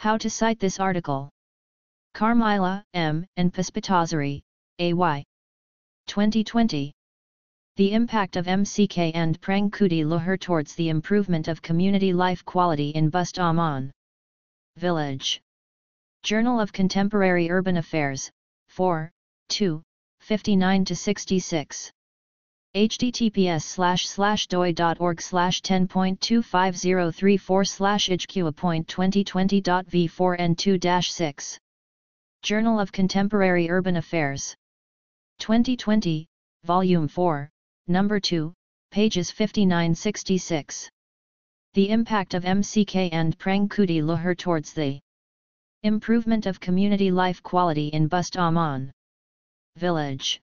How to cite this article. Karmilah, M., and Puspitasari, A.Y. 2020. The impact of MCK and Prangkuti Luhur towards the improvement of community life quality in Bustaman Village. Journal of Contemporary Urban Affairs, 4, 2, 59-66. https://doi.org/10.25034/HQ.2020.v4n2-6. Journal of Contemporary Urban Affairs. 2020, Volume 4, Number 2, pages 59-66. The impact of MCK and Prangkuti Luhur towards the improvement of community life quality in Bustaman Village.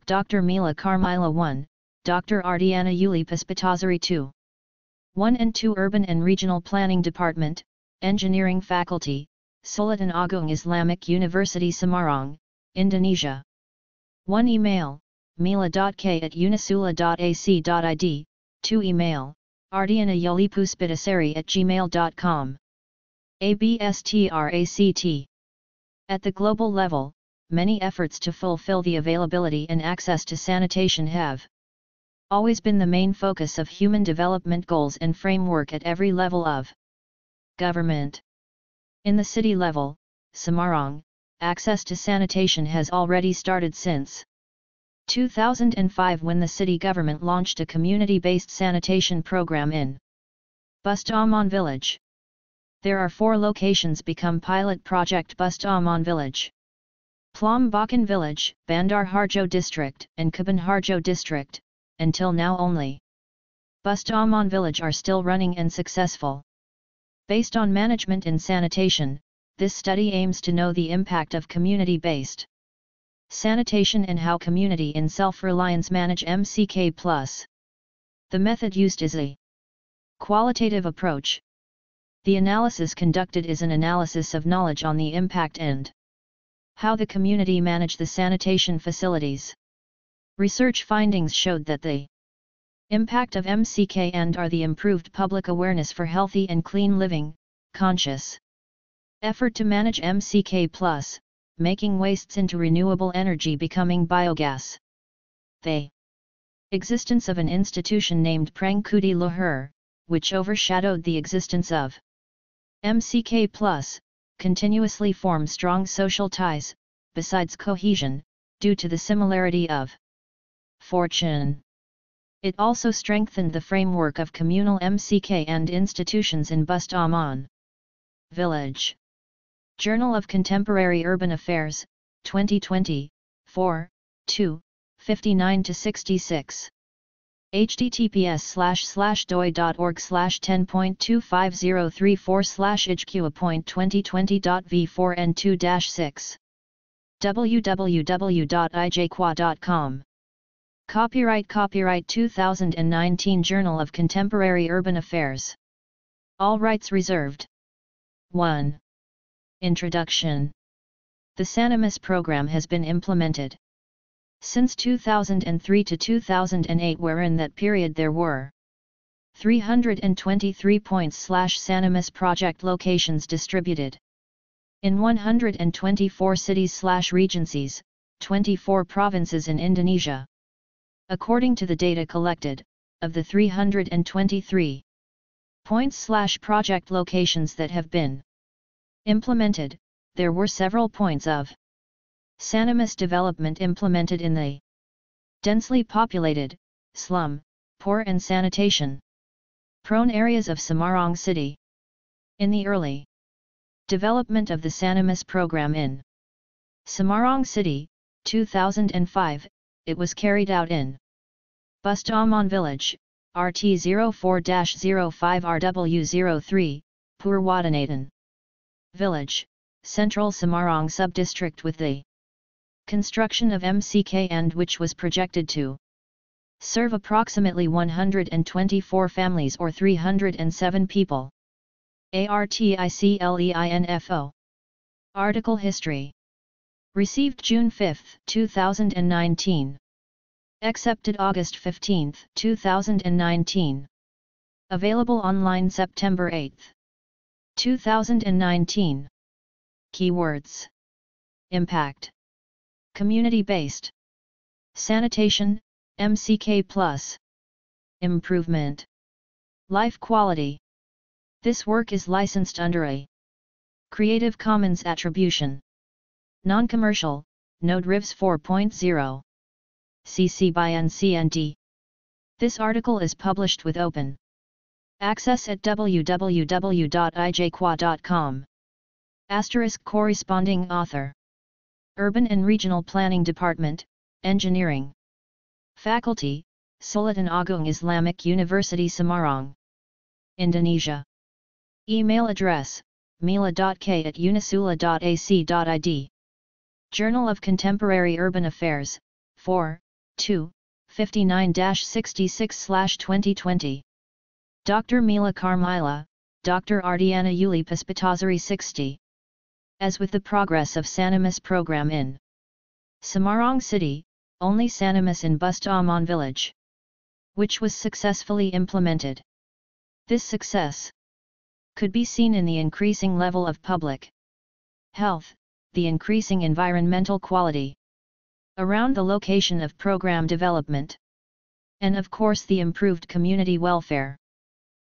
Dr. Mila Karmilah 1, Dr. Ardiana Yuli Puspitasari 2. 1 and 2 Urban and Regional Planning Department, Engineering Faculty, Sulatan Agung Islamic University Semarang, Indonesia. 1 email, mila.k@unisula.ac.id, 2 email, Ardiana Yuli Puspitasari@gmail.com. ABSTRACT. At the global level, many efforts to fulfill the availability and access to sanitation have always been the main focus of human development goals and framework at every level of government. In the city level, Semarang, access to sanitation has already started since 2005 when the city government launched a community-based sanitation program in Bustaman Village. There are 4 locations become pilot project: Bustaman Village, Plombokan Village, Bandarharjo District, and Kebonharjo District. Until now only Bustaman Village are still running and successful. Based on management in sanitation, this study aims to know the impact of community-based sanitation and how community in self-reliance manage MCK+. The method used is a qualitative approach. The analysis conducted is an analysis of knowledge on the impact and how the community manage the sanitation facilities. Research findings showed that the impact of MCK and are the improved public awareness for healthy and clean living, conscious effort to manage MCK+, making wastes into renewable energy becoming biogas. The existence of an institution named Prangkuti Luhur, which overshadowed the existence of MCK+, continuously form strong social ties, besides cohesion, due to the similarity of fortune. It also strengthened the framework of communal MCK and institutions in Bustaman Village. Journal of Contemporary Urban Affairs, 2020, 4, 2, 59-66. https://doi.org/10.25034/HQ.2020.v4n2-6. www.ijqua.com. Copyright 2019 Journal of Contemporary Urban Affairs. All rights reserved. 1. Introduction. The Sanimas program has been implemented since 2003 to 2008, wherein that period there were 323 points/Sanimas project locations distributed in 124 cities/regencies, 24 provinces in Indonesia. According to the data collected, of the 323 points/project locations that have been implemented, there were several points of Sanimas development implemented in the densely populated, slum, poor and sanitation prone areas of Semarang city. In the early development of the Sanimas program in Semarang city, 2005, it was carried out in Bustaman Village, RT04-05RW03, Purwadanatan Village, Central Semarang Sub-District, with the construction of MCK and which was projected to serve approximately 124 families or 307 people. ARTICLEINFO. Article History. Received June 5, 2019. Accepted August 15, 2019. Available online September 8. 2019. Keywords: impact, community-based, sanitation, MCK+, improvement, life quality. This work is licensed under a Creative Commons Attribution, Non-Commercial, Node RIVS 4.0, CC by NCND. This article is published with open access at www.ijqua.com. * corresponding author. Urban and Regional Planning Department, Engineering. Faculty, Sulatan Agung Islamic University Semarang, Indonesia. Email address, mila.k@unisula.ac.id. Journal of Contemporary Urban Affairs, 4, 2, 59-66/2020. Dr. Mila Karmilah, Dr. Ardiana Yuli Puspitasari 60. As with the progress of Sanimas program in Semarang city, only Sanimas in Bustaman Village, which was successfully implemented. This success could be seen in the increasing level of public health, the increasing environmental quality around the location of program development, and of course the improved community welfare.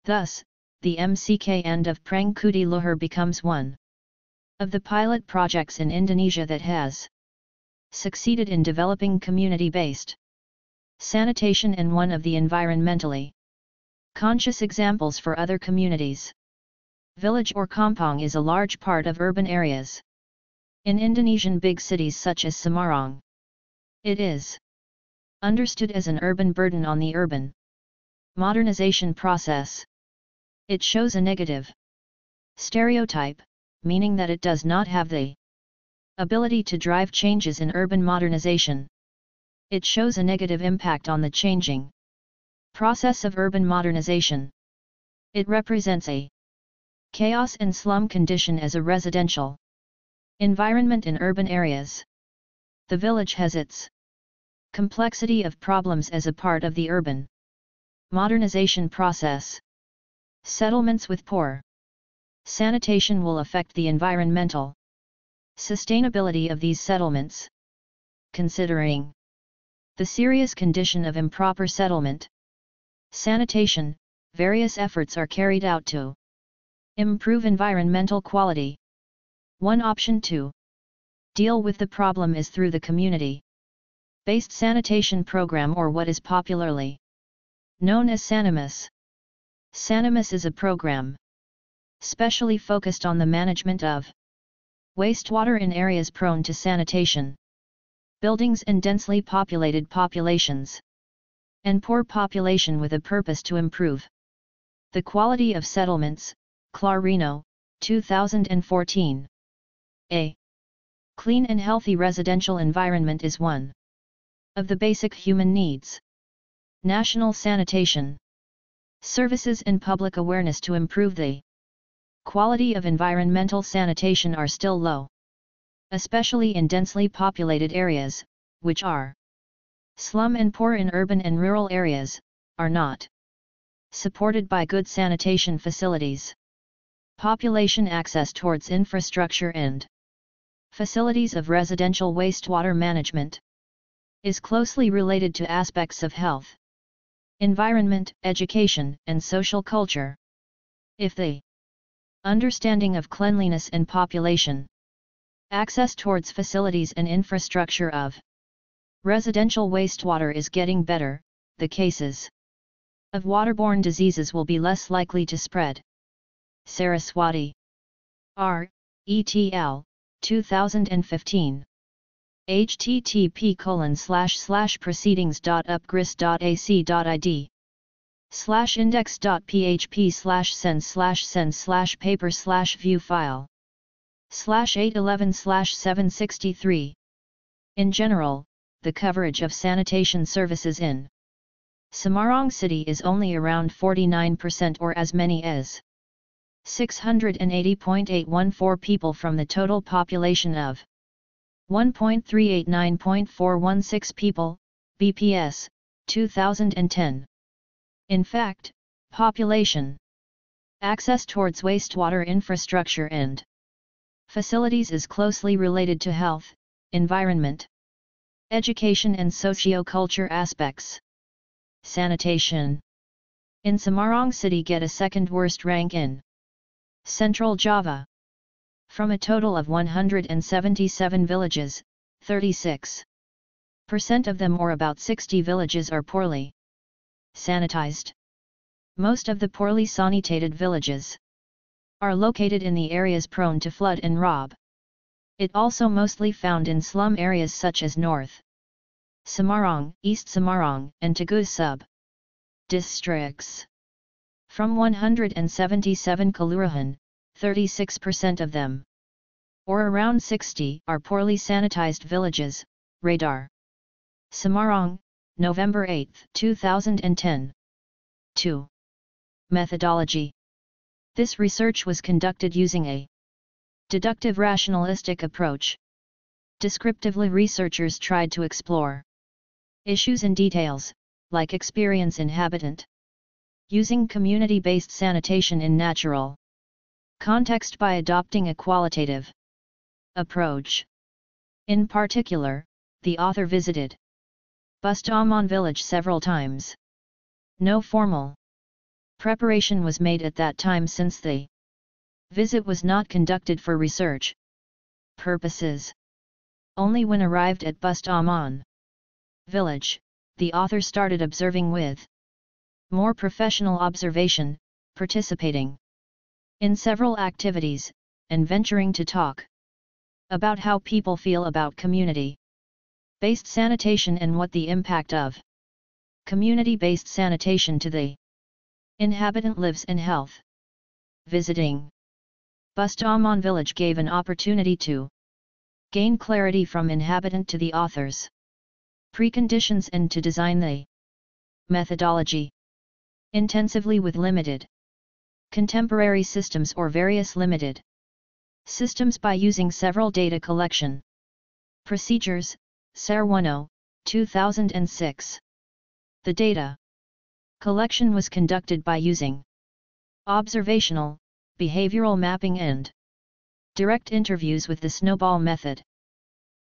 Thus, the MCK end of Prangkuti Luhur becomes one of the pilot projects in Indonesia that has succeeded in developing community-based sanitation and one of the environmentally conscious examples for other communities. Village or kampong is a large part of urban areas in Indonesian big cities such as Semarang. It is understood as an urban burden on the urban modernization process. It shows a negative stereotype, meaning that it does not have the ability to drive changes in urban modernization. It shows a negative impact on the changing process of urban modernization. It represents a chaos and slum condition as a residential environment in urban areas. The village has its complexity of problems as a part of the urban modernization process. Settlements with poor sanitation will affect the environmental sustainability of these settlements. Considering the serious condition of improper settlement sanitation, various efforts are carried out to improve environmental quality. One option to deal with the problem is through the community-based sanitation program, or what is popularly known as Sanimas. Sanimas is a program specially focused on the management of wastewater in areas prone to sanitation, buildings and densely populated populations, and poor population, with a purpose to improve the quality of settlements. Clarino, 2014. A clean and healthy residential environment is one of the basic human needs. National sanitation services and public awareness to improve the quality of environmental sanitation are still low, especially in densely populated areas, which are slum and poor in urban and rural areas, are not supported by good sanitation facilities. Population access towards infrastructure and facilities of residential wastewater management is closely related to aspects of health, environment, education, and social culture. If the understanding of cleanliness and population access towards facilities and infrastructure of residential wastewater is getting better, the cases of waterborne diseases will be less likely to spread. Saraswati. R. ETL, 2015. http://proceedings.upgris.ac.id /index.php/send/paper/view file /811/763. In general, the coverage of sanitation services in Semarang city is only around 49%, or as many as 680.814 people from the total population of 1.389.416 people, BPS, 2010. In fact, population Access towards wastewater infrastructure and facilities is closely related to health, environment, education and socio-culture aspects. Sanitation. In Semarang city get a second worst rank in Central Java. From a total of 177 villages, 36% of them or about 60 villages are poorly sanitized. Most of the poorly sanitated villages are located in the areas prone to flood and rob. It also mostly found in slum areas such as North Semarang, East Semarang, and Teguh sub-districts. From 177 kelurahan, 36% of them, or around 60, are poorly sanitized villages. Radar. Semarang, November 8, 2010. 2. Methodology. This research was conducted using a deductive rationalistic approach. Descriptively, researchers tried to explore issues in details, like experience inhabitant, using community-based sanitation in natural context by adopting a qualitative approach. In particular, the author visited Bustaman Village several times. No formal preparation was made at that time since the visit was not conducted for research purposes. Only when arrived at Bustaman Village, the author started observing with more professional observation, participating in several activities, and venturing to talk about how people feel about community-based sanitation and what the impact of community-based sanitation to the inhabitant lives and health. Visiting Bustaman Village gave an opportunity to gain clarity from inhabitant to the author's preconditions and to design the methodology intensively with limited contemporary systems or various limited systems by using several data collection procedures. VOL4NO, 2006. The data collection was conducted by using observational, behavioral mapping and direct interviews with the snowball method.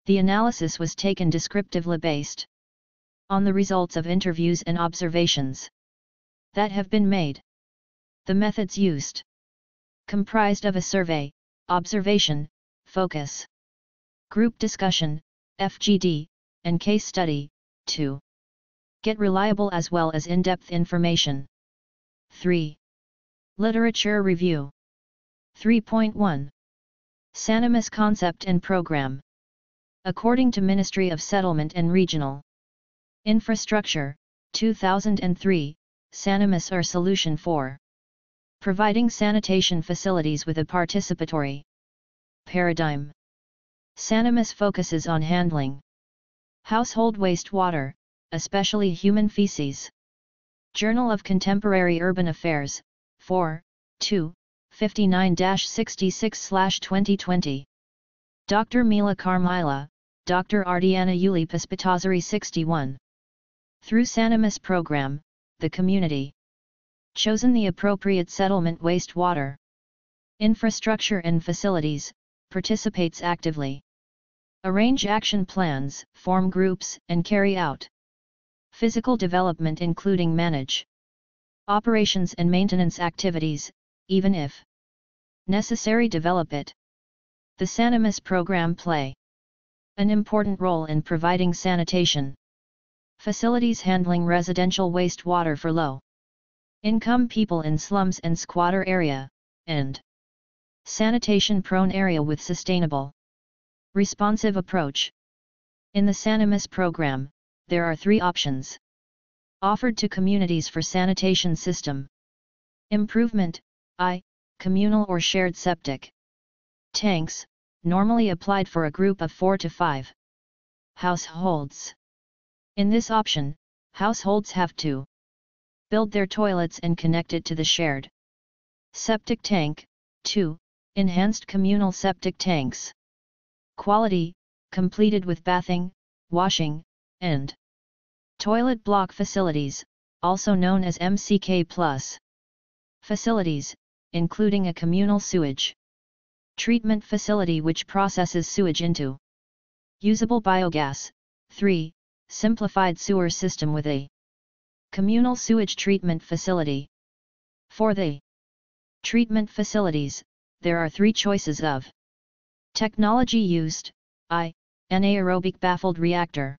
The analysis was taken descriptively based on the results of interviews and observations that have been made. The methods used comprised of a survey, observation, focus group discussion, FGD, and case study, to get reliable as well as in-depth information. 3. Literature review. 3.1. Sanimas concept and program. According to Ministry of Settlement and Regional Infrastructure, 2003, Sanimas are solution for providing sanitation facilities with a participatory paradigm. Sanimas focuses on handling household wastewater, especially human feces. Journal of Contemporary Urban Affairs, 4, 2, 59-66/2020. Dr. Mila Karmilah, Dr. Ardiana Yuli Puspitasari 61. Through Sanimas program, the community chosen the appropriate settlement wastewater infrastructure and facilities, participates actively, arrange action plans, form groups, and carry out physical development including manage operations and maintenance activities, even if necessary develop it. The Sanimas program play an important role in providing sanitation facilities handling residential wastewater for low-income people in slums and squatter area, and sanitation-prone area with sustainable, responsive approach. In the Sanimas program, there are 3 options offered to communities for sanitation system improvement: I. Communal or shared septic tanks, normally applied for a group of 4 to 5 households. In this option, households have to build their toilets and connect it to the shared septic tank. 2. Enhanced communal septic tanks. Quality, completed with bathing, washing, and toilet block facilities, also known as MCK plus facilities, including a communal sewage treatment facility which processes sewage into usable biogas. 3. Simplified sewer system with a communal sewage treatment facility. For the treatment facilities, there are 3 choices of technology used: I. Anaerobic baffled reactor.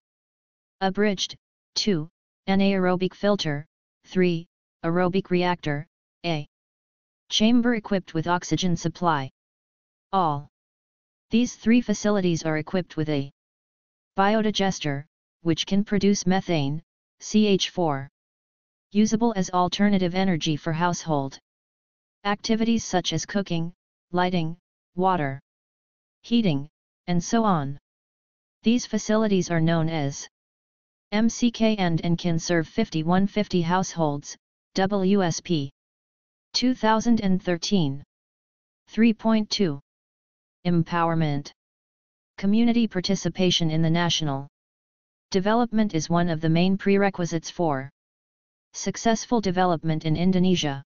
Abridged. 2. Anaerobic filter. 3. Aerobic reactor. A chamber equipped with oxygen supply. All these 3 facilities are equipped with a biodigester, which can produce methane, CH4, usable as alternative energy for household activities such as cooking, lighting, water heating, and so on. These facilities are known as MCK and can serve 5150 households, WSP 2013. 3.2. Empowerment. Community participation in the national development is one of the main prerequisites for successful development in Indonesia.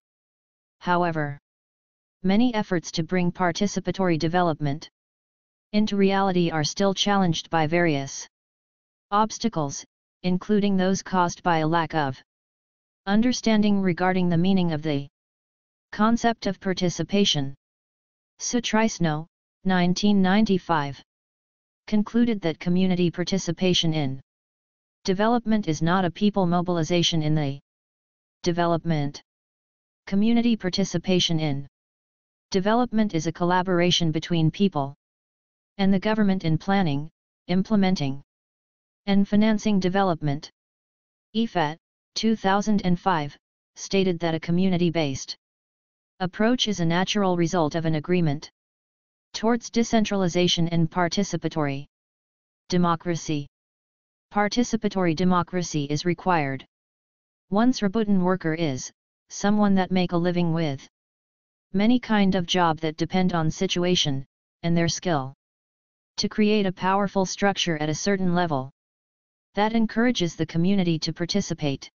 However, many efforts to bring participatory development into reality are still challenged by various obstacles, including those caused by a lack of understanding regarding the meaning of the concept of participation. Sutrisno, 1995, concluded that community participation in development is not a people mobilization in the development. Community participation in development is a collaboration between people and the government in planning, implementing, and financing development. IFAT, 2005, stated that a community-based approach is a natural result of an agreement towards decentralization and participatory democracy. Participatory democracy is required. One's Rebutan worker is someone that make a living with many kind of job that depend on situation and their skill to create a powerful structure at a certain level that encourages the community to participate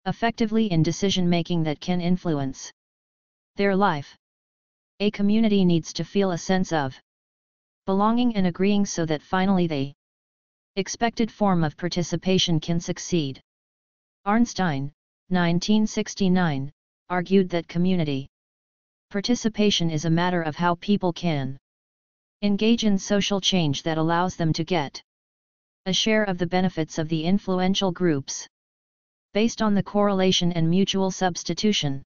effectively in decision making that can influence their life. A community needs to feel a sense of belonging and agreeing so that finally the expected form of participation can succeed. Arnstein, 1969, argued that community participation is a matter of how people can engage in social change that allows them to get a share of the benefits of the influential groups, based on the correlation and mutual substitution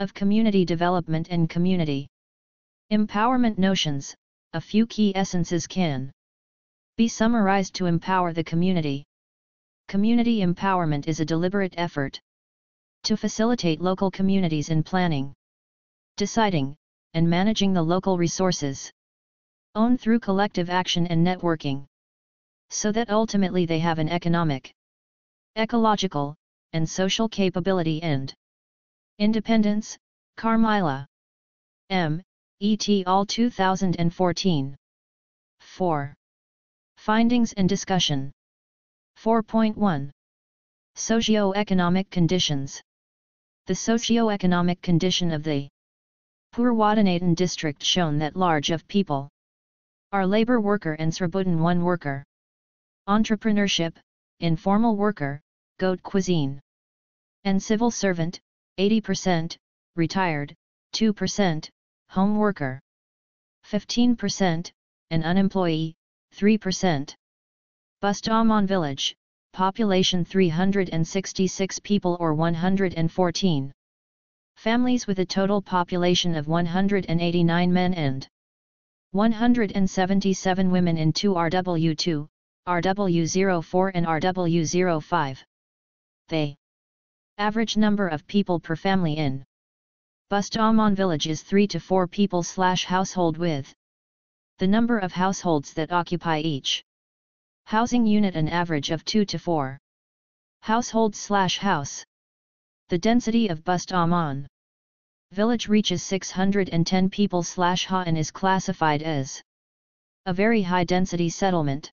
of community development and community empowerment notions. A few key essences can be summarized to empower the community. Community empowerment is a deliberate effort to facilitate local communities in planning, deciding, and managing the local resources owned through collective action and networking, so that ultimately they have an economic, ecological, and social capability and independence. Karmilah, M. et al. 2014. 4. Findings and discussion. 4.1. Socio-economic conditions. The socio-economic condition of the Purwadenatan district shown that large of people are labor worker and Srebutan one worker. Entrepreneurship, informal worker, goat cuisine, and civil servant, 80%, retired, 2%, home worker, 15%, and unemployee, 3%. Bustaman Village, population 366 people or 114 families with a total population of 189 men and 177 women in 2 RW2, RW04 and RW05. The average number of people per family in Bustaman Village is 3 to 4 people/household, with the number of households that occupy each housing unit an average of 2 to 4 households/house. The density of Bustaman Village reaches 610 people/ha and is classified as a very high density settlement.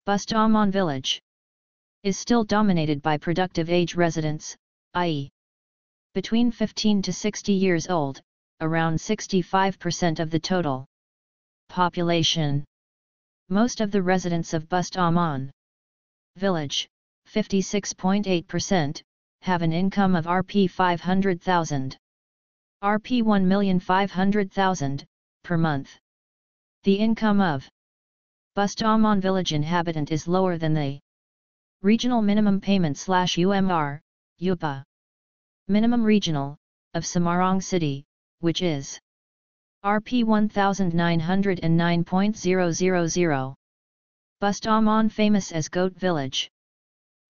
Bustaman Village is still dominated by productive age residents, i.e., between 15 to 60 years old, around 65% of the total population. Most of the residents of Bustaman Village, 56.8%, have an income of Rp 500,000, Rp 1,500,000, per month. The income of Bustaman Village inhabitant is lower than the Regional Minimum Payment /UMR, UPA. Minimum Regional, of Semarang City, which is Rp 1,909.000. Bustaman famous as Goat Village.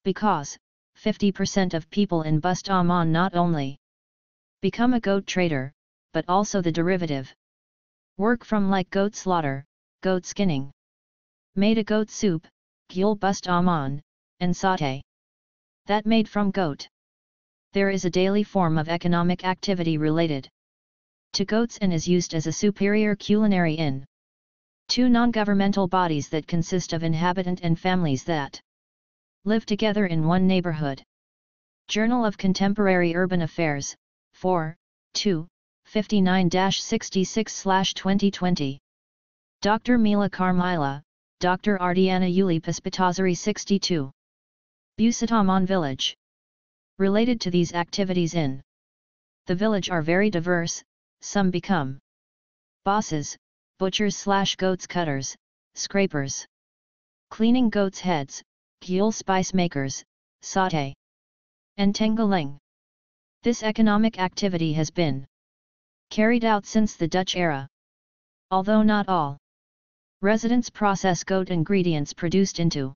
Because 50% of people in Bustaman not only become a goat trader, but also the derivative work from like goat slaughter, goat skinning, made a goat soup, gyul Bustaman, and satay that made from goat. There is a daily form of economic activity related to goats and is used as a superior culinary in two non-governmental bodies that consist of inhabitant and families that live together in one neighborhood. Journal of Contemporary Urban Affairs, 4, 2, 59-66/2020. Dr. Mila Karmilah, Dr. Ardiana Yuli Puspitasari 62. Bustaman Village. Related to these activities in the village are very diverse. Some become bosses, butchers/goats cutters, scrapers, cleaning goats' heads, gyul spice makers, satay, and tenggeling. This economic activity has been carried out since the Dutch era. Although not all residents process goat ingredients produced into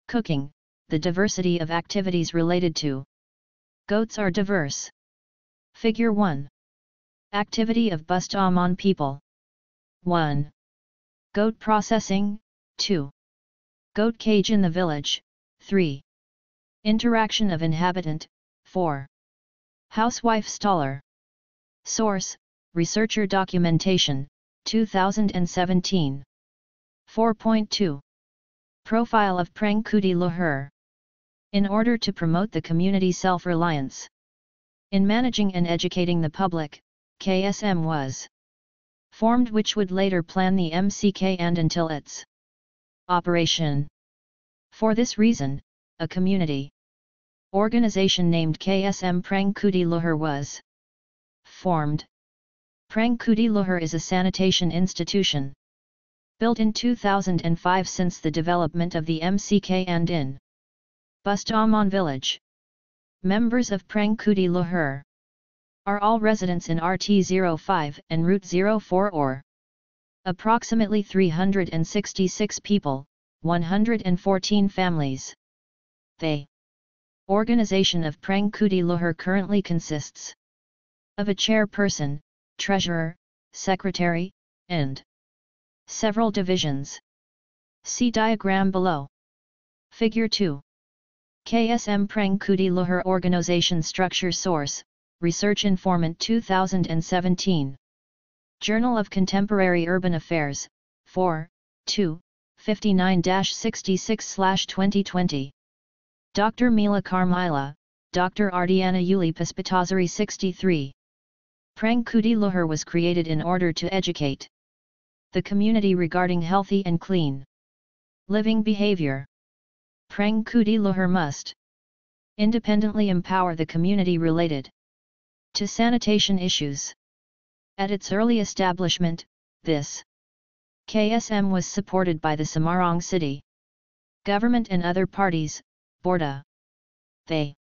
cooking, the diversity of activities related to goats are diverse. Figure 1. Activity of Bustaman people. 1. Goat processing. 2. Goat cage in the village. 3. Interaction of inhabitant. 4. Housewife staller. Source: Researcher Documentation, 2017. 4.2. Profile of Prangkuti Luhur. In order to promote the community self-reliance in managing and educating the public, KSM was formed, which would later plan the MCK and until its operation. For this reason, a community organization named KSM Prangkuti Luhur was formed. Prangkuti Luhur is a sanitation institution built in 2005 since the development of the MCK and in Bustaman Village. Members of Prangkuti Luhur are all residents in RT05 and Route 04 or approximately 366 people, 114 families. The organization of Prangkuti Luhur currently consists of a chairperson, treasurer, secretary, and several divisions. See diagram below. Figure 2. KSM Prangkuti Luhur Organization Structure. Source: Research Informant 2017. Journal of Contemporary Urban Affairs, 4, 2, 59-66/2020. Dr. Mila Karmilah, Dr. Ardiana Yuli Puspitasari 63. Prangkuti Luhur was created in order to educate the community regarding healthy and clean living behavior. Prangkuti Luhur must independently empower the community related to sanitation issues. At its early establishment, this KSM was supported by the Semarang city government and other parties. Borda. The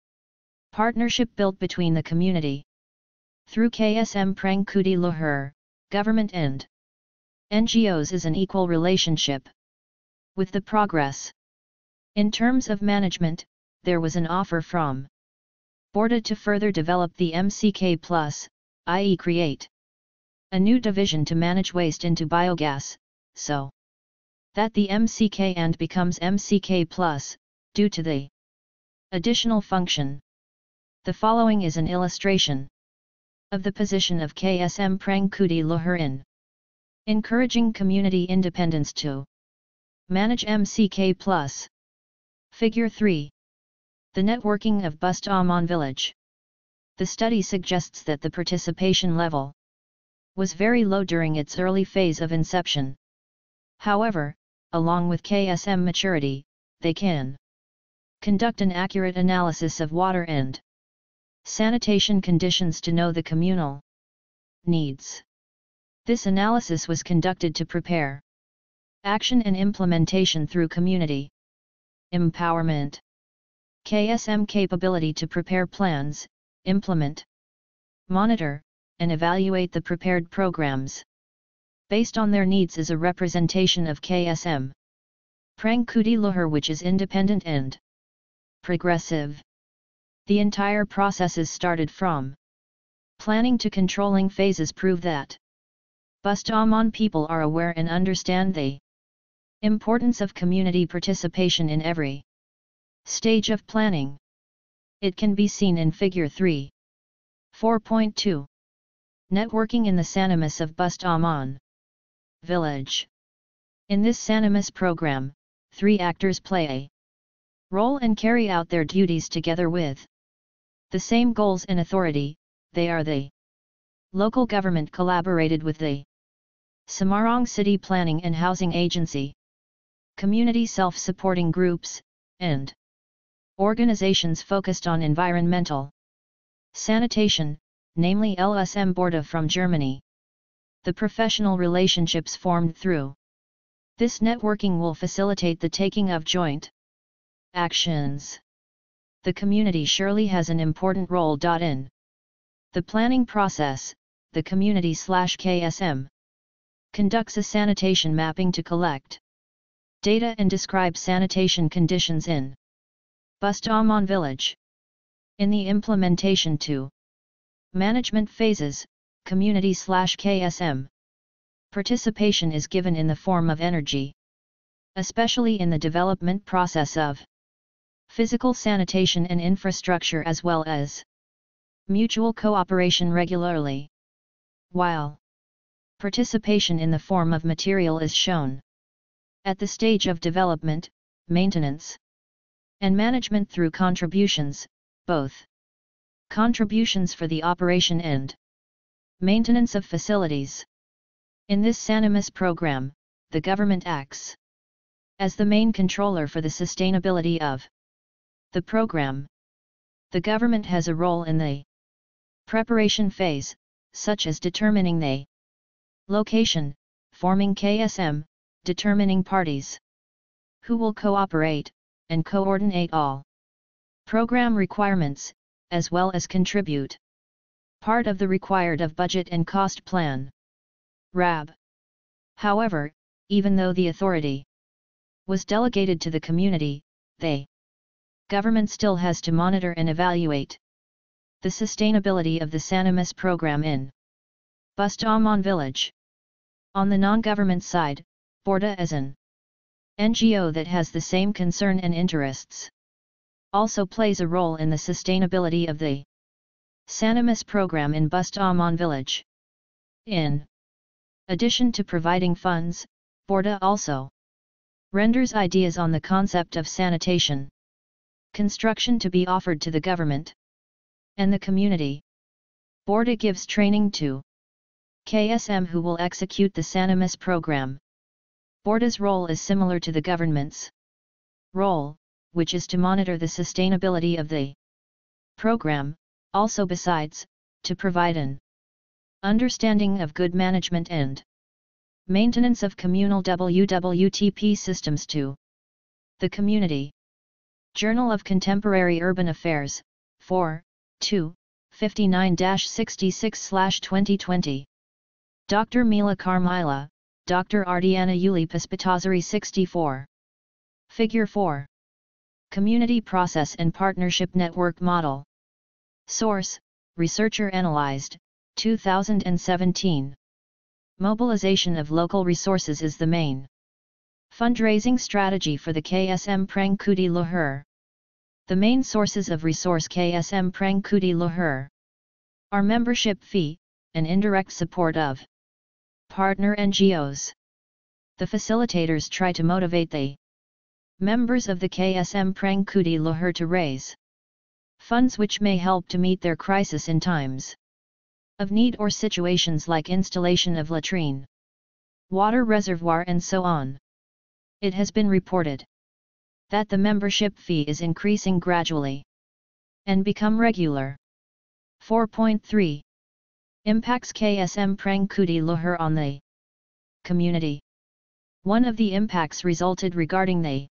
partnership built between the community through KSM Prangkuti Luhur, government and NGOs is an equal relationship. With the progress in terms of management, there was an offer from Borda to further develop the MCK+, i.e. create a new division to manage waste into biogas, so that the MCK and becomes MCK+, due to the additional function. The following is an illustration of the position of KSM Prangkuti Luhur in encouraging community independence to manage MCK+. Figure 3. The networking of Bustaman Village. The study suggests that the participation level was very low during its early phase of inception. However, along with KSM maturity, they can conduct an accurate analysis of water and sanitation conditions to know the communal needs. This analysis was conducted to prepare action and implementation through community empowerment. KSM capability to prepare plans, implement, monitor, and evaluate the prepared programs based on their needs is a representation of KSM Prangkuti Luhur, which is independent and progressive. The entire processes started from planning to controlling phases prove that Bustaman people are aware and understand the importance of community participation in every stage of planning. It can be seen in Figure 3. 4.2. Networking in the Sanimas of Bustaman Village. In this Sanimas program, 3 actors play a role and carry out their duties together with the same goals and authority. They are the local government collaborated with the Semarang City Planning and Housing Agency, community self-supporting groups, and organizations focused on environmental sanitation, namely LSM Borda from Germany. The professional relationships formed through this networking will facilitate the taking of joint actions. The community surely has an important role. In the planning process, the community/KSM conducts a sanitation mapping to collect data and describe sanitation conditions in Bustaman Village. In the implementation to management phases, community/KSM participation is given in the form of energy, especially in the development process of physical sanitation and infrastructure, as well as mutual cooperation regularly, while participation in the form of material is shown at the stage of development, maintenance, and management through contributions, both contributions for the operation and maintenance of facilities. In this Sanimas program, the government acts as the main controller for the sustainability of the program. The government has a role in the preparation phase, such as determining the location, forming KSM, determining parties who will cooperate, and coordinate all program requirements, as well as contribute part of the required of budget and cost plan. RAB. However, even though the authority was delegated to the community, the government still has to monitor and evaluate the sustainability of the Sanimas program in Bustaman Village. On the non-government side, Borda as an NGO that has the same concern and interests also plays a role in the sustainability of the Sanimas program in Bustaman Village. In addition to providing funds, Borda also renders ideas on the concept of sanitation construction to be offered to the government and the community. Borda gives training to KSM who will execute the Sanimas program. Borda's role is similar to the government's role, which is to monitor the sustainability of the program, also besides, to provide an understanding of good management and maintenance of communal WWTP systems to the community. Journal of Contemporary Urban Affairs, 4, 2, 59-66/2020. Dr. Mila Karmilah, Dr. Ardiana Yuli Puspitasari 64. Figure 4. Community Process and Partnership Network Model. Source, Researcher Analyzed, 2017. Mobilization of local resources is the main fundraising strategy for the KSM Prangkuti Luhur. The main sources of resource KSM Prangkuti Luhur are membership fee, and indirect support of partner NGOs. The facilitators try to motivate the members of the KSM Prangkuti Luhur to raise funds which may help to meet their crisis in times. of need or situations like installation of latrine, water reservoir and so on. It has been reported that the membership fee is increasing gradually and become regular. 4.3 Impacts KSM Prangkuti Luhur on the community. One of the impacts resulted regarding the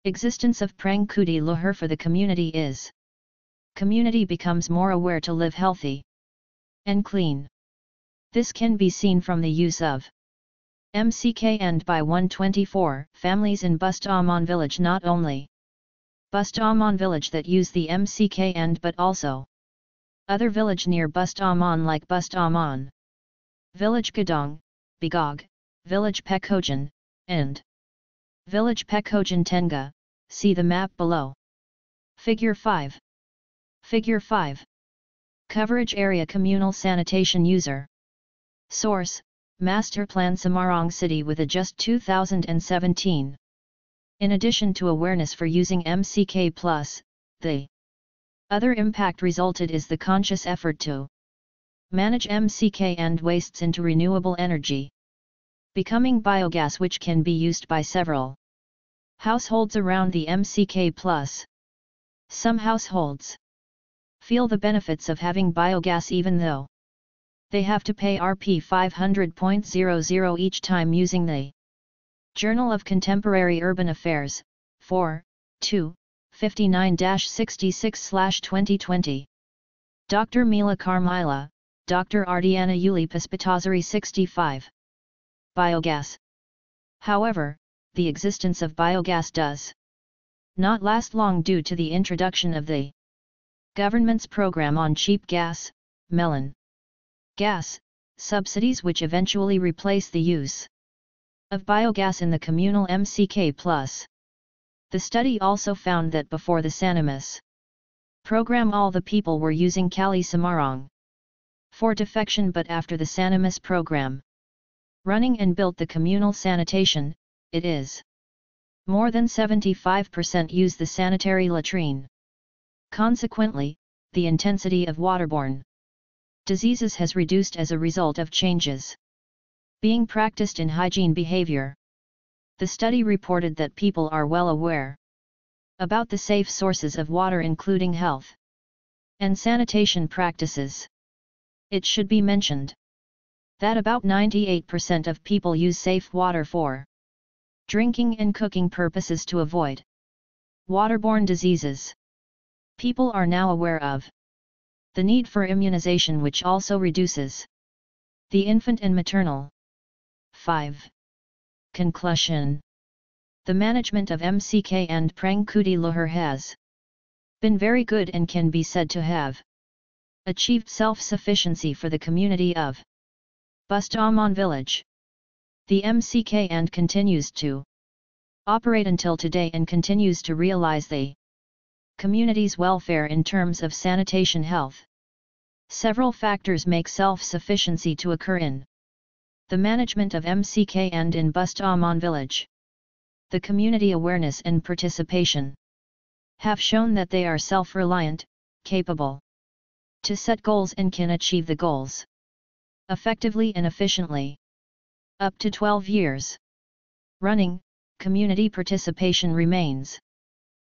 existence of Prangkuti Luhur for the community is community becomes more aware to live healthy and clean. This can be seen from the use of MCK and by 124 families in Bustaman Village, not only Bustaman Village that use the MCK and but also other village near Bustaman like Bustaman Village Gedong, Bigog, Village Pekojan, and Village Pekojan Tengah. See the map below. Figure 5. Figure 5. Coverage area communal sanitation user. Source: Master Plan Semarang City with a just 2017. In addition to awareness for using MCK+, the other impact resulted is the conscious effort to manage MCK and wastes into renewable energy, becoming biogas which can be used by several households around the MCK+. Some households feel the benefits of having biogas even though they have to pay Rp 500.00 each time using the Journal of Contemporary Urban Affairs, 4, 2, 59-66/2020. Dr. Mila Karmilah, Dr. Ardiana Yuli Puspitasari 65. Biogas. However, the existence of biogas does not last long due to the introduction of the government's program on cheap gas, melon gas, subsidies which eventually replace the use of biogas in the communal MCK+. The study also found that before the Sanimas program all the people were using Kali Semarang for defection, but after the Sanimas program running and built the communal sanitation, it is more than 75% use the sanitary latrine. Consequently, the intensity of waterborne diseases has reduced as a result of changes being practiced in hygiene behavior. The study reported that people are well aware about the safe sources of water, including health and sanitation practices. It should be mentioned that about 98% of people use safe water for drinking and cooking purposes to avoid waterborne diseases. People are now aware of the need for immunization, which also reduces the infant and maternal. 5. Conclusion. The management of MCK and Prangkuti Luhur has been very good and can be said to have achieved self-sufficiency for the community of Bustaman Village. The MCK and continues to operate until today and continues to realize the community's welfare in terms of sanitation health. Several factors make self-sufficiency to occur in the management of MCK and in Bustaman Village. The community awareness and participation have shown that they are self-reliant, capable to set goals and can achieve the goals effectively and efficiently. Up to 12 years running, community participation remains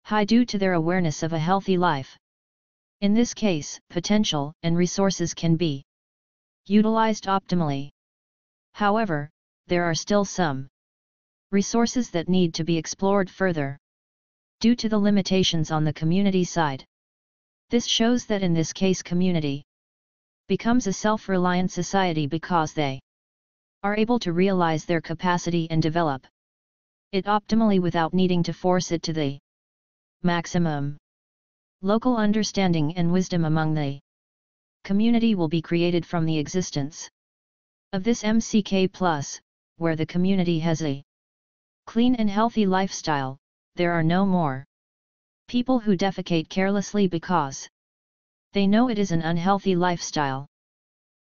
high due to their awareness of a healthy life. In this case, potential and resources can be utilized optimally. However, there are still some resources that need to be explored further due to the limitations on the community side. This shows that in this case community becomes a self-reliant society because they are able to realize their capacity and develop it optimally without needing to force it to the maximum. Local understanding and wisdom among the community will be created from the existence of this MCK+, where the community has a clean and healthy lifestyle. There are no more people who defecate carelessly because they know it is an unhealthy lifestyle.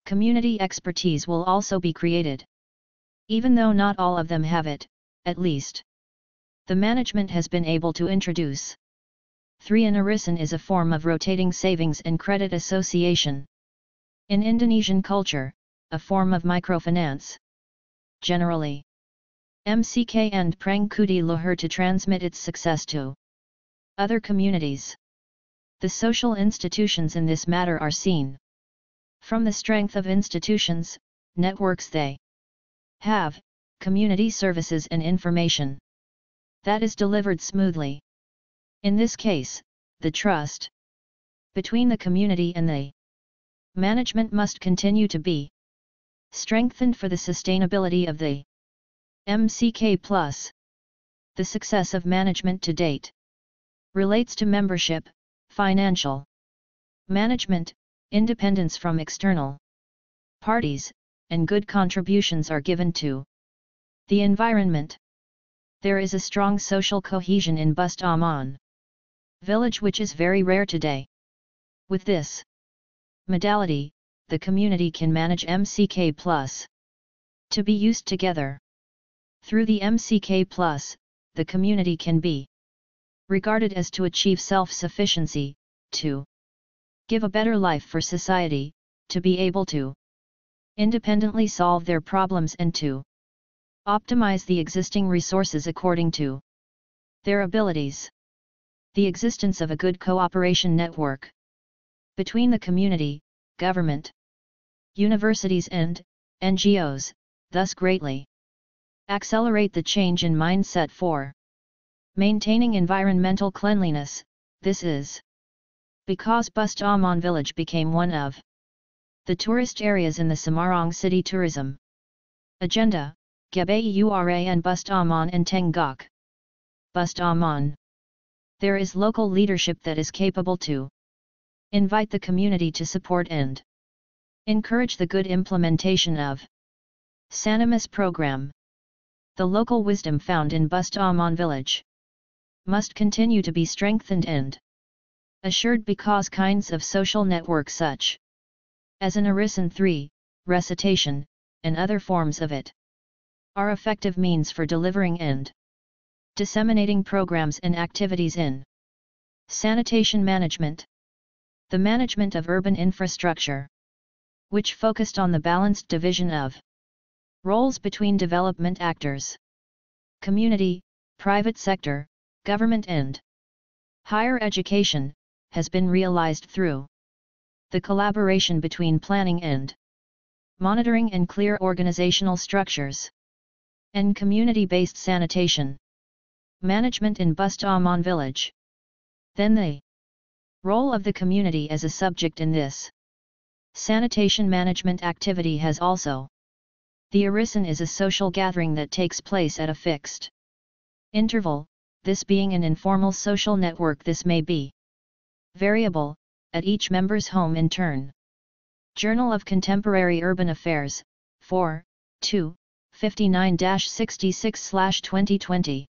Community expertise will also be created. Even though not all of them have it, at least the management has been able to introduce 3. An arisan is a form of rotating savings and credit association. In Indonesian culture, a form of microfinance. Generally, MCK and Prangkuti Luhur to transmit its success to other communities. The social institutions in this matter are seen from the strength of institutions, networks they have, community services and information that is delivered smoothly. In this case, the trust between the community and the management must continue to be strengthened for the sustainability of the MCK+. The success of management to date relates to membership, financial management, independence from external parties, and good contributions are given to the environment. There is a strong social cohesion in Bustaman Village, which is very rare today. With this modality, the community can manage MCK+ to be used together. Through the MCK+, the community can be regarded as to achieve self-sufficiency, to give a better life for society, to be able to independently solve their problems and to optimize the existing resources according to their abilities. The existence of a good cooperation network between the community, government, universities and NGOs, thus greatly accelerate the change in mindset for maintaining environmental cleanliness. This is because Bustaman Village became one of the tourist areas in the Semarang city tourism agenda. Kebonharjo and Bustaman and Tenggok. Bustaman. There is local leadership that is capable to invite the community to support and encourage the good implementation of Sanimas program. The local wisdom found in Bustaman Village must continue to be strengthened and assured because kinds of social networks such as an arisan 3, recitation, and other forms of it are effective means for delivering and disseminating programs and activities in sanitation management. The management of urban infrastructure, which focused on the balanced division of roles between development actors, community, private sector, government and higher education, has been realized through the collaboration between planning and monitoring and clear organizational structures and community-based sanitation management in Bustaman Village. Then the role of the community as a subject in this sanitation management activity has also. The arisan is a social gathering that takes place at a fixed interval, this being an informal social network. This may be variable, at each member's home in turn. Journal of Contemporary Urban Affairs, 4, 2, 59-66/2020.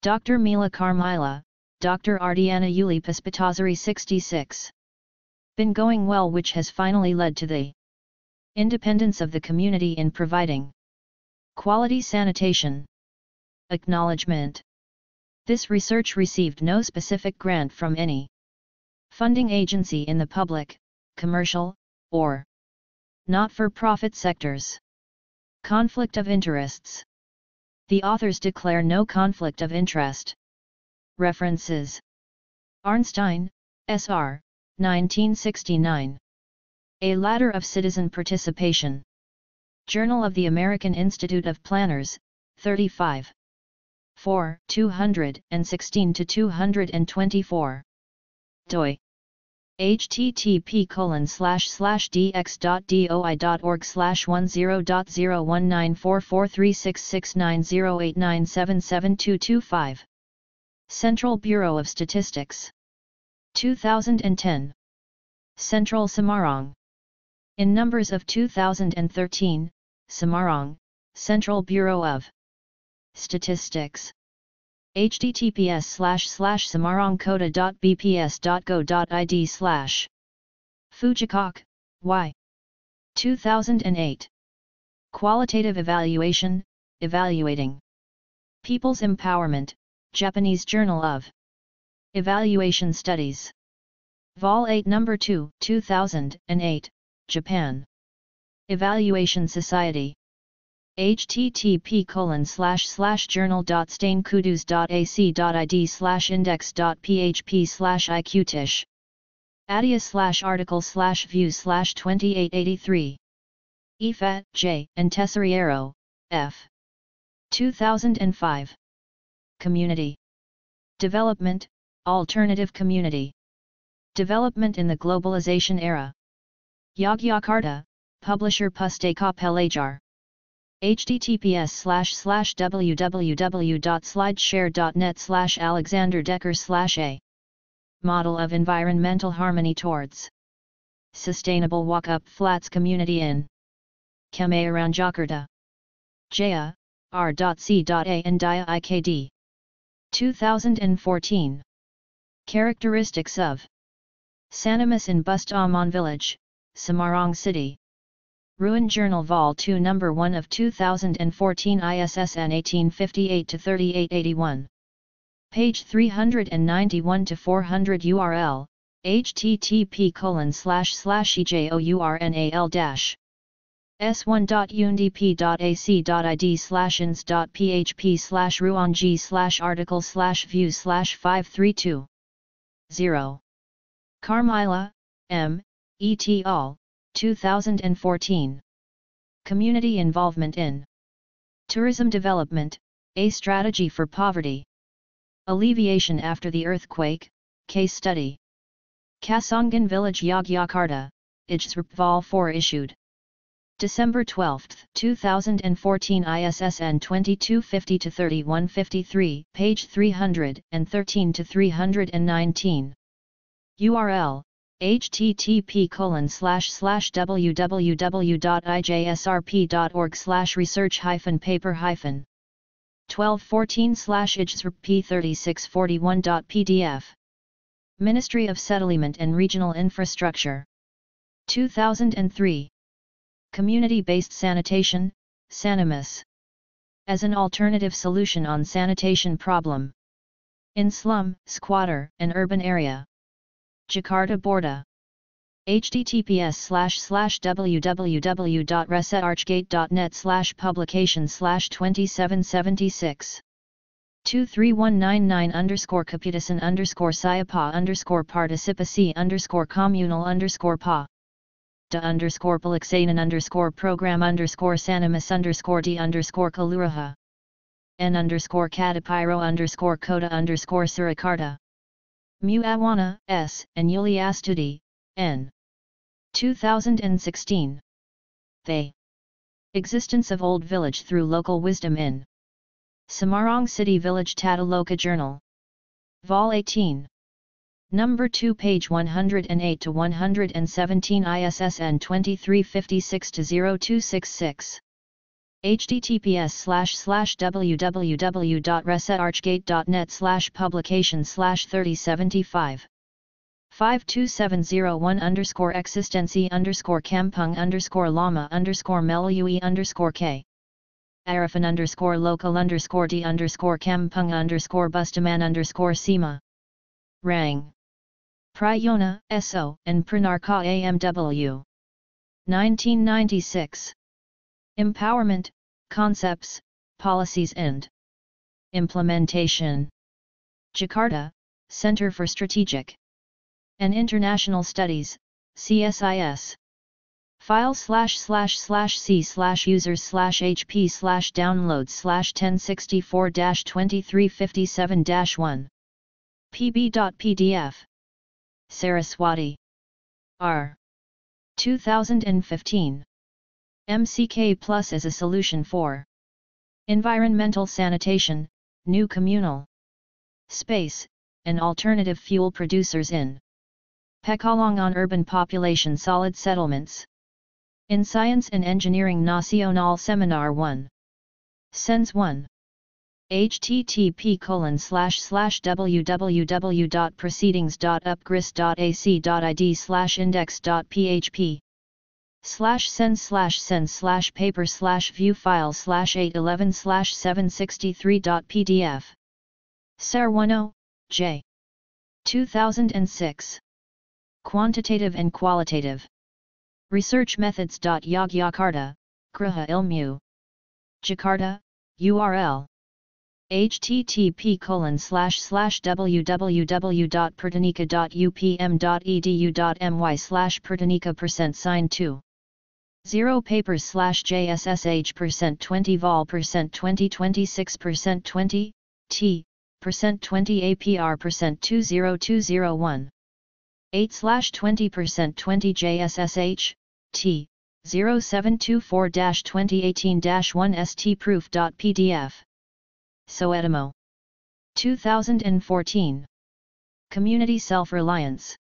Dr. Mila Karmilah, Dr. Ardiana Yuli Puspitasari 66. Been going well, which has finally led to the independence of the community in providing quality sanitation. Acknowledgement. This research received no specific grant from any funding agency in the public, commercial, or not-for-profit sectors. Conflict of interests. The authors declare no conflict of interest. References. Arnstein, S.R., 1969. A Ladder of Citizen Participation. Journal of the American Institute of Planners, 35. 4, 216-224. doi. http://dx.doi.org/10.19443669089777225. Central Bureau of Statistics. 2010. Central Semarang. In numbers of 2013, Semarang, Central Bureau of Statistics. https://semarangkota.bps.go.id/ Fujikok, Y. 2008. Qualitative Evaluation, Evaluating People's Empowerment, Japanese Journal of Evaluation Studies. VOL4NO3-6, 2008. Japan. Evaluation Society. http://journal.stainkudus.ac.id/index.php/iqtish. adia/article/view/2883. Ifat, J., and Tesoriero, F. 2005. Community Development, Alternative Community Development in the Globalization Era. Yogyakarta, Publisher Pustaka Pelajar. https://www.slideshare.net/alexanderdecker/a. Model of Environmental Harmony Towards Sustainable Walk-Up Flats Community in Kemayoran Jakarta. Jaya, R.C.A. and Daya IKD. 2014. Characteristics of Sanimas in Bustaman Village, Semarang City. Ruin Journal Vol2 No. 1 of 2014 ISSN 1858-3881. Page 391-400 URL, http://ejournal- s1.undp.ac.id/ins.php/ruang/article/view/532. 0. Karmilah, M., et al., 2014. Community Involvement in Tourism Development, A Strategy for Poverty Alleviation After the Earthquake, Case Study. Kasongan Village Yogyakarta, IJSRP Vol 4 issued. December 12, 2014 ISSN 2250-3153, page 313-319. URL, http://www.ijsrp.org/research-paper- 1214/IJSRP3641.pdf. Ministry of Settlement and Regional Infrastructure. 2003. Community-Based Sanitation, Sanimas. As an alternative solution on sanitation problem. In slum, squatter, and urban area. Jakarta Borda. https://www.resetarchgate.net/publication/2776. 23199_capitasan_participasi_communal_pa da_pelaksanan_program_sanimas_d_kaluraha n_kadapiro_kota_surakarta Muawana, S., and Yuli Astudi, N. 2016. They. Existence of Old Village through Local Wisdom in Semarang City Village Tataloka Journal. Vol 18. Number 2 page 108-117 ISSN 2356-0266. https://www.resetarchgate.net/publication/3075. 52701_extensi_campung_lama_melalui_k. Arifan_local_d_campung_Bustaman_Sima. Rang. Prayona, SO, and Pranarka AMW. 1996. Empowerment, Concepts, Policies and Implementation. Jakarta, Center for Strategic and International Studies, CSIS. File//c/users/hp/downloads/1064-2357-1. pb.pdf. Saraswati. R. 2015. MCK Plus as a solution for environmental sanitation, new communal space, and alternative fuel producers in Pekalongan on urban population solid settlements. In Science and Engineering Nacional Seminar 1. Sens 1. http://www.proceedings.upgris.ac.id/index.php /sens/paper/view file/811/763.pdf. Sarwano, J. 2006. Quantitative and Qualitative Research methods. Yogyakarta, Gruha Ilmu. Jakarta, URL. http://www.pertanika.upm.edu.my/pertanika%2 0 papers/JSSH%20 vol%2026%20 t %20 APR%20201 8/20% 20 JSSH t 0724-2018-1 stproof.pdf. Soetimo. 2014. Community self-reliance.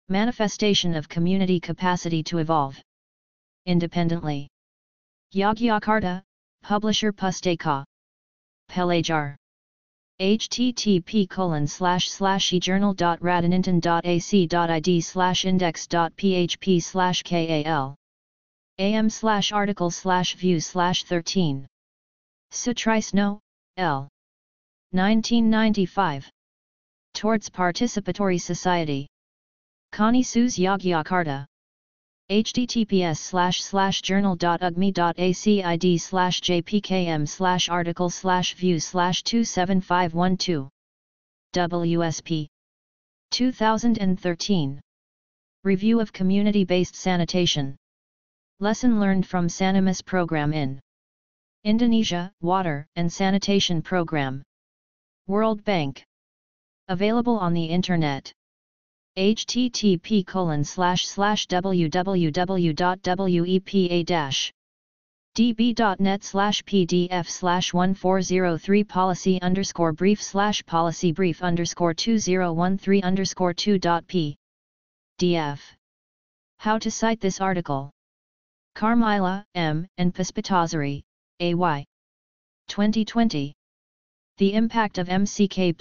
Manifestation of community capacity to evolve independently. Yogyakarta, Publisher Pustaka. Pelajar. http://ejournal.radinington.ac.id/index.php/kal am/article/view/13. Sutrice L. 1995. Towards Participatory Society. Kanisus Yogyakarta. https://journal.ugmi.ac.id/jpkm/article/view/27512. WSP. 2013. Review of Community-Based Sanitation. Lesson learned from Sanimas Program in Indonesia, Water and Sanitation Program. World Bank. Available on the Internet. http://www.wepa-db.net/pdf/1403 policy_brief/policy brief_2013_2.p. How to cite this article. Karmilah, M., and Puspitasari, A.Y. 2020. The impact of MCK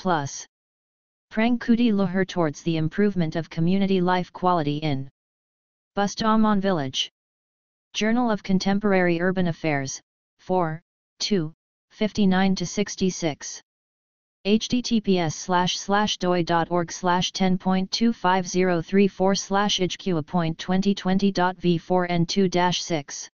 Prangkuti Luhur towards the improvement of community life quality in Bustaman Village. Journal of Contemporary Urban Affairs, 4, 2, 59-66. https://doi.org/10.25034/hqa.2020.v4n2-6